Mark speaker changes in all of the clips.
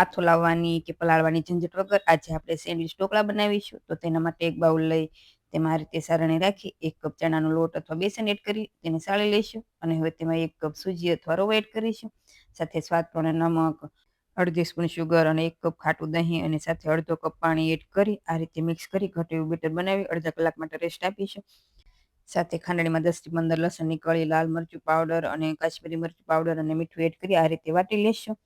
Speaker 1: આથો લાવવાની કે પલાળવાની ઝંઝટ વગર આજે આપણે સેન્ડવિચ ઢોકળા બનાવીશું. તો તેના માટે એક બાઉલ લઈ તેમાં આ રીતે સારણી રાખી 1 કપ ચણાનો લોટ અથવા બેસન એડ કરી તેને સાળી લઈશું અને હવે તેમાં 1 કપ સૂજી અથવા રવો એડ કરીશું. સાથે સ્વાદ પ્રમાણે નમક, અડધી સ્પૂન શુગર અને 1 કપ ખાટું દહીં અને સાથે અડધો કપ પાણી એડ કરી આ રીતે મિક્સ કરી ઘટ એવું બેટર બનાવી અડધા કલાક માટે રેસ્ટ આપીશું. સાથે ખાંડણીમાં 10 થી 15 લસણની કળી, લાલ મરચું પાવડર અને કાશ્મીરી મરચું પાવડર અને મીઠું એડ કરી આ રીતે વાટી લેશું.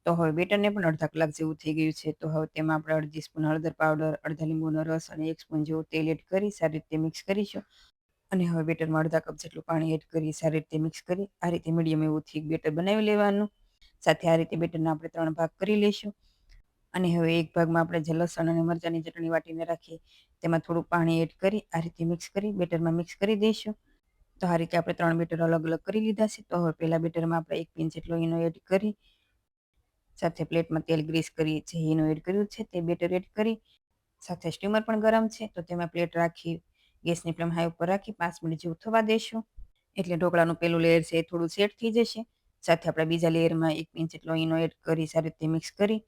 Speaker 1: તો હવે બેટરને પણ અડધા કલાક જેવું થઈ ગયું છે. તો હવે તેમાં આપણે અડધી સ્પૂન હળદર પાવડર, અડધા લીંબુનો રસ અને 1 સ્પૂન જેવું તેલ એડ કરી સારી રીતે મિક્સ કરીશું. અને હવે બેટરમાં અડધા કપ જેટલું પાણી એડ કરી સારી રીતે મિક્સ કરી આ રીતે મીડિયમ એવું થીક બેટર બનાવી લેવાનું. સાથે આ રીતે બેટરના આપણે 3 ભાગ કરી લઈશું. અને હવે એક ભાગમાં આપણે જે લસણ અને મરચાંની ચટણી વાટીને રાખી તેમાં થોડું પાણી એડ કરી આ રીતે મિક્સ કરી બેટરમાં મિક્સ કરી દઈશું. તો આ રીતે આપણે 3 બેટર અલગ અલગ કરી લીધા છે. તો હવે પહેલા બેટરમાં આપણે 1 પિંચ જેટલો ઈનો એડ કરી સાથે પ્લેટમાં તેલ ગ્રીસ કરી જે ઈનો એડ કર્યું છે તે બેટર એડ કરી સાથે સ્ટીમર પણ ગરમ છે તો તેમાં પ્લેટ રાખી ગેસની ફ્લેમ હાઈ ઉપર રાખી 5 મિનિટ જેવું થવા દેશું. એટલે ઢોકળાનું પહેલું લેયર છે એ થોડું સેટ થઈ જશે. સાથે આપણે બીજા લેયરમાં 1 પિંચ જેટલો ઈનો એડ કરી સારી રીતે મિક્સ કરી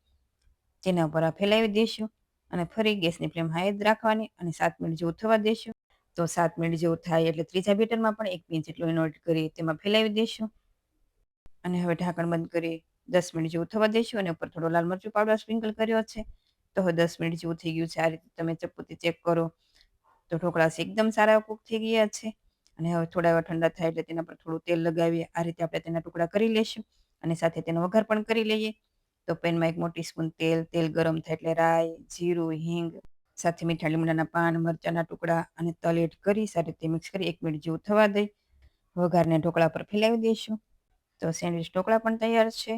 Speaker 1: તેના ઉપર આ ફેલાવી દઈશું અને ફરી ગેસની ફ્લેમ હાઈ જ રાખવાની અને 7 મિનિટ જેવું થવા દેશું. તો 7 મિનિટ જેવું થાય એટલે ત્રીજા બેટરમાં પણ 1 પિંચ જેટલો ઈનો એડ કરી તેમાં ફેલાવી દઈશું અને હવે ઢાંકણ બંધ કરી 10 મિનિટ જેવું થવા દઈશું અને ઉપર થોડો લાલ મરચું પાવડર સ્પ્રિંકલ કર્યો છે. તો હવે 10 મિનિટ જેવું થઈ ગયું છે. આ રીતે તમે ચપ્પુથી ચેક કરો તો ઢોકળા એકદમ સારા કૂક થઈ ગયા છે. અને હવે થોડા એવા ઠંડા થાય એટલે તેના પર થોડું તેલ લગાવીએ આ રીતે આપણે તેના ટુકડા કરી લેશું અને સાથે તેનો વઘાર પણ કરી લઈએ. તો પેનમાં 1 મોટી સ્પૂન તેલ ગરમ થાય એટલે રાઈ, જીરું, હિંગ સાથે મીઠા લીમડાના પાન, મરચાંના ટુકડા અને તલ એડ કરી સારી રીતે મિક્સ કરી 1 મિનિટ જેવું થવા દઈ વઘારને ઢોકળા પર ફેલાવી દઈશું. તો સેન્ડવિચ ઢોકળા પણ તૈયાર છે.